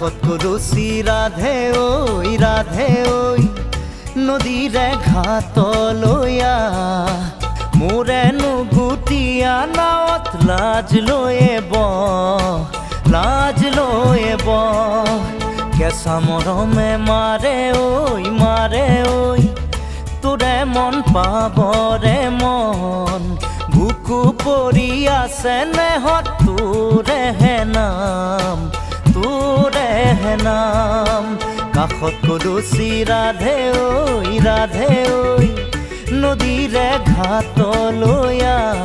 কাষত কলচি ৰাধে ঐ নদীৰে ঘাটলৈ মোৰেনো গুটিয়া নাৱত লাজ লৈ কেঁচা মৰমে মাৰে ঐ তোৰে মন পাবৰে মন বুকু পৰি আছে নেহত তোৰেহে নাম কাষত কলচি ৰাধে ঐ নদীৰে ঘাটলৈ